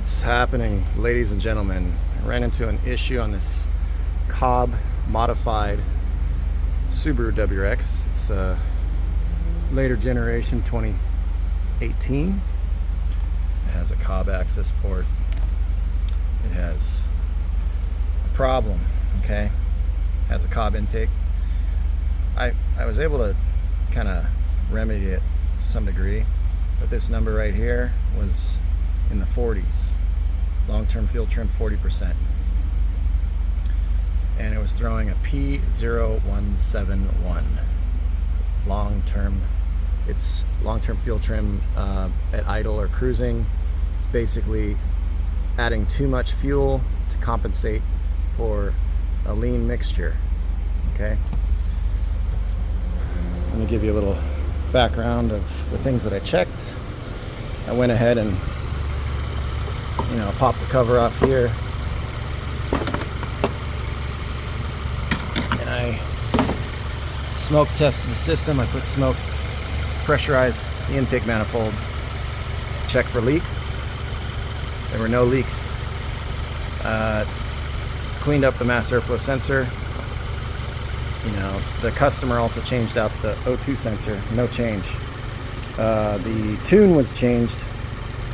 What's happening, ladies and gentlemen? I ran into an issue on this Cobb modified Subaru WRX. It's a later generation 2018. It has a Cobb access port. It has a problem, okay? It has a Cobb intake. I was able to kind of remedy it to some degree, but this number right here was in the 40s. Long-term fuel trim 40%. And it was throwing a p0171. It's long-term fuel trim at idle or cruising. It's basically adding too much fuel to compensate for a lean mixture. Okay? Let me give you a little background of the things that I checked. I went ahead and popped the cover off here, and I smoke tested the system. I put smoke, pressurized the intake manifold, check for leaks. There were no leaks. Cleaned up the mass airflow sensor. The customer also changed out the O2 sensor. No change. The tune was changed.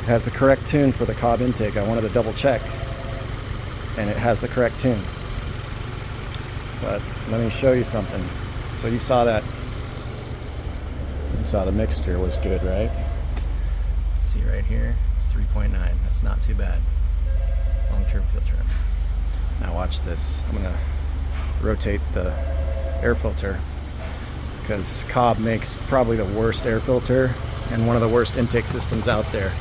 It has the correct tune for the Cobb intake. I wanted to double check, and it has the correct tune. But let me show you something. So you saw that. You saw the mixture was good, right? See right here, it's 3.9. That's not too bad. Long-term fuel trim. Now watch this. I'm gonna rotate the air filter, because Cobb makes probably the worst air filter and one of the worst intake systems out there.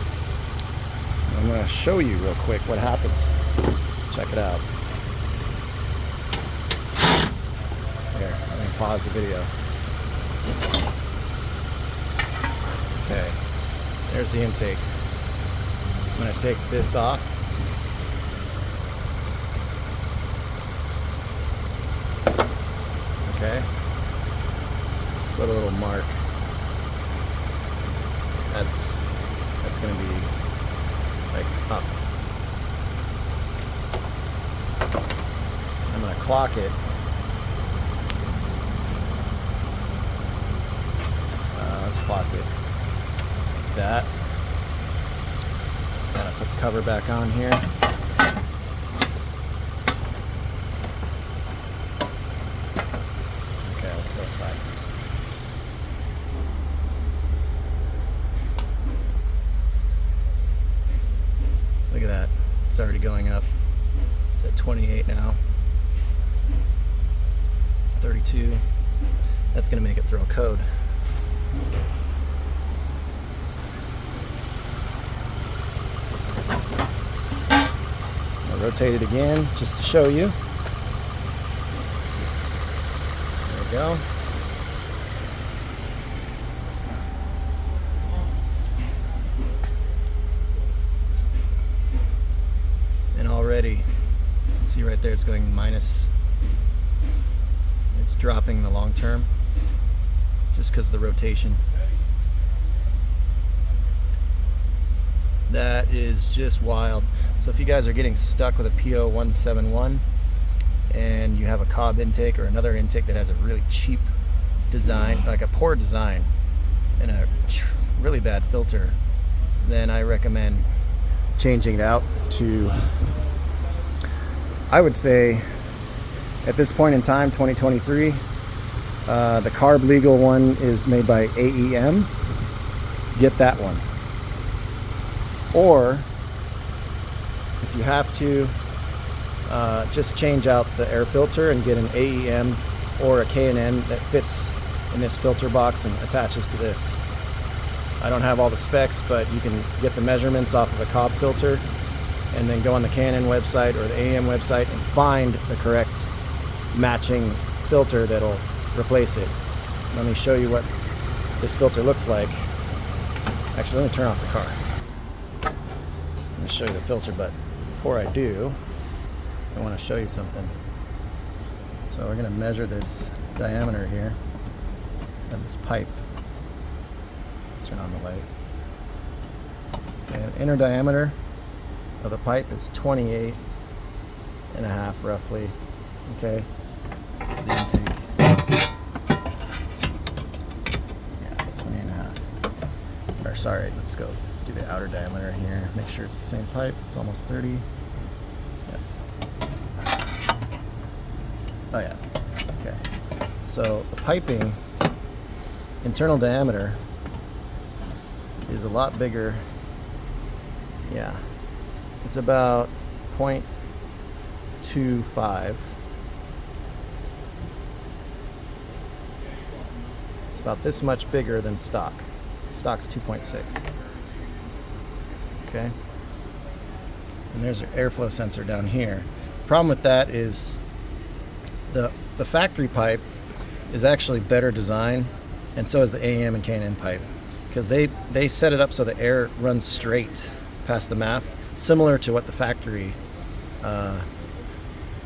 I'm going to show you real quick what happens. Check it out. Here, let me pause the video. Okay, there's the intake. I'm going to take this off. Okay, put a little mark. That's going to be like up. I'm going to clock it. Let's clock it. That. Gotta put the cover back on here. Okay, let's go inside. Look at that. It's already going up. It's at 28 now. 32. That's going to make it throw a code. I'll rotate it again just to show you. There we go. Already, you can see right there it's going minus. It's dropping the long term just because of the rotation. That is just wild. So if you guys are getting stuck with a p0171 and you have a Cobb intake or another intake that has a really cheap design, like a poor design and a really bad filter, then I recommend changing it out to, I would say, at this point in time, 2023, the carb legal one is made by AEM. Get that one. Or if you have to, just change out the air filter and get an AEM or a K&N that fits in this filter box and attaches to this. I don't have all the specs, but you can get the measurements off of a Cobb filter and then go on the K&N website or the AEM website and find the correct matching filter that'll replace it. Let me show you what this filter looks like. Actually, let me turn off the car. Let me show you the filter, but before I do, I want to show you something. So we're going to measure this diameter here of this pipe. Turn on the light. Okay, inner diameter of the pipe is 28 and a half roughly. Okay, the intake, yeah, it's 20 and a half. Or sorry, let's go do the outer diameter here, make sure it's the same pipe. It's almost 30. Yep. Oh yeah, okay. So the piping internal diameter is a lot bigger. Yeah, it's about 0.25. It's about this much bigger than stock. Stock's 2.6. Okay, and there's an airflow sensor down here. Problem with that is the factory pipe is actually better designed, and so is the AM and K&N pipe, because they set it up so the air runs straight past the MAF, similar to what the factory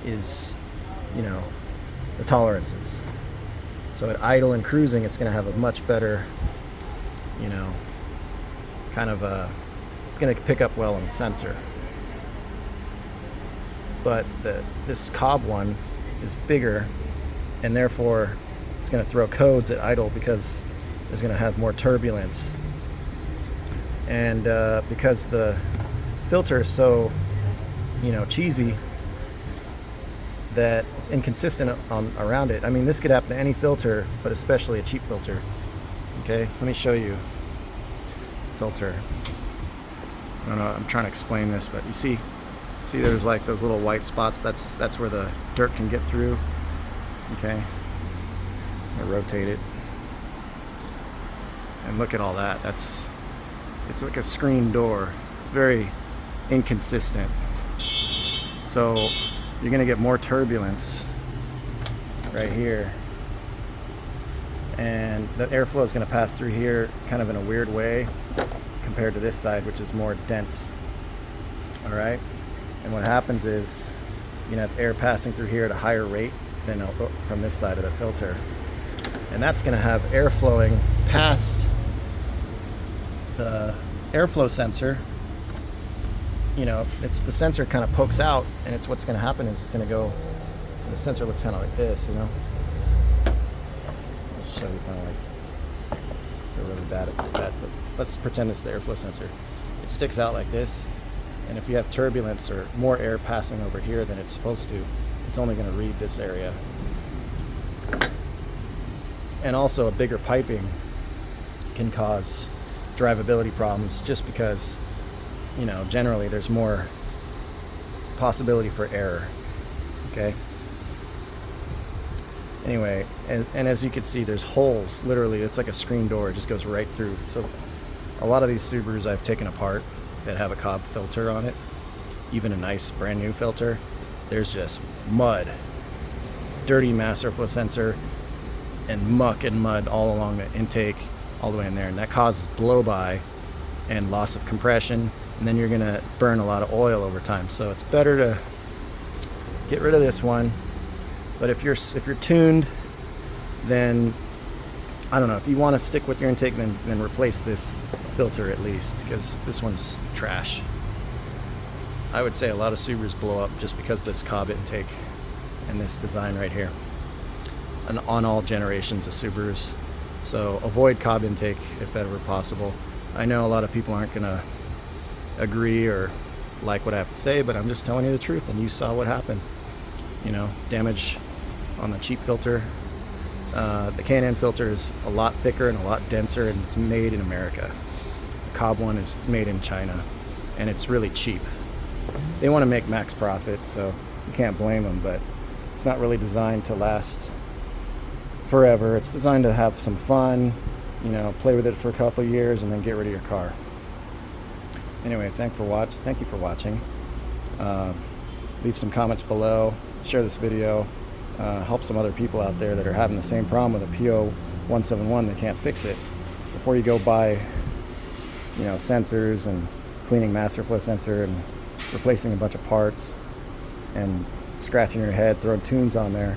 is, you know, the tolerances. So at idle and cruising, it's going to have a much better, you know, kind of it's going to pick up well on the sensor. But this Cobb one is bigger, and therefore it's going to throw codes at idle because there's going to have more turbulence. And because the filter is so, you know, cheesy, that it's inconsistent around it. I mean, this could happen to any filter, but especially a cheap filter. Okay, let me show you filter. I don't know, I'm trying to explain this, but you see there's like those little white spots. That's where the dirt can get through. Okay, I rotate it, and look at all that. It's like a screen door. It's very inconsistent. So you're gonna get more turbulence right here, and the airflow is gonna pass through here kind of in a weird way compared to this side, which is more dense. All right, and what happens is you have air passing through here at a higher rate than from this side of the filter, and that's gonna have air flowing past the airflow sensor. You know, it's the sensor kind of pokes out, and it's what's going to happen is it's going to go, the sensor looks kind of like this, you know. I'll show you kind of like, it's really bad at that, but let's pretend it's the airflow sensor. It sticks out like this, and if you have turbulence or more air passing over here than it's supposed to, it's only going to read this area. And also a bigger piping can cause drivability problems, just because, you know, generally there's more possibility for error. Okay, anyway, and as you can see, there's holes, literally. It's like a screen door, it just goes right through. So a lot of these Subarus I've taken apart that have a Cobb filter on it, even a nice brand new filter, there's just mud, dirty mass airflow sensor, and muck and mud all along the intake, all the way in there, and that causes blow by and loss of compression, and then you're gonna burn a lot of oil over time. So it's better to get rid of this one. But if you're tuned, then I don't know, if you want to stick with your intake, then replace this filter at least, because this one's trash. I would say a lot of Subarus blow up just because of this Cobb intake and this design right here, and on all generations of Subarus. So avoid Cobb intake if ever possible. I know a lot of people aren't gonna agree or like what I have to say, but I'm just telling you the truth, and you saw what happened. You know, damage on the cheap filter. The K&N filter is a lot thicker and a lot denser, and it's made in America. The Cobb one is made in China, and it's really cheap. They want to make max profit, so you can't blame them, but it's not really designed to last forever. It's designed to have some fun, you know, play with it for a couple of years and then get rid of your car. Anyway, thank you for watching. Leave some comments below, share this video, help some other people out there that are having the same problem with a p0171. They can't fix it. Before you go buy, you know, sensors and cleaning master flow sensor and replacing a bunch of parts and scratching your head, throwing tunes on there,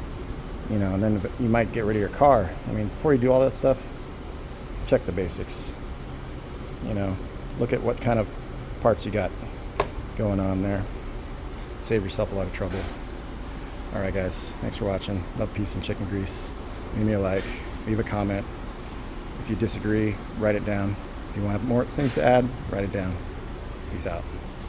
you know, and then you might get rid of your car. I mean, before you do all that stuff, check the basics. You know, look at what kind of parts you got. going on there. Save yourself a lot of trouble. Alright guys, thanks for watching. Love, peace, and chicken grease. Leave me a like, leave a comment. If you disagree, write it down. If you want more things to add, write it down. Peace out.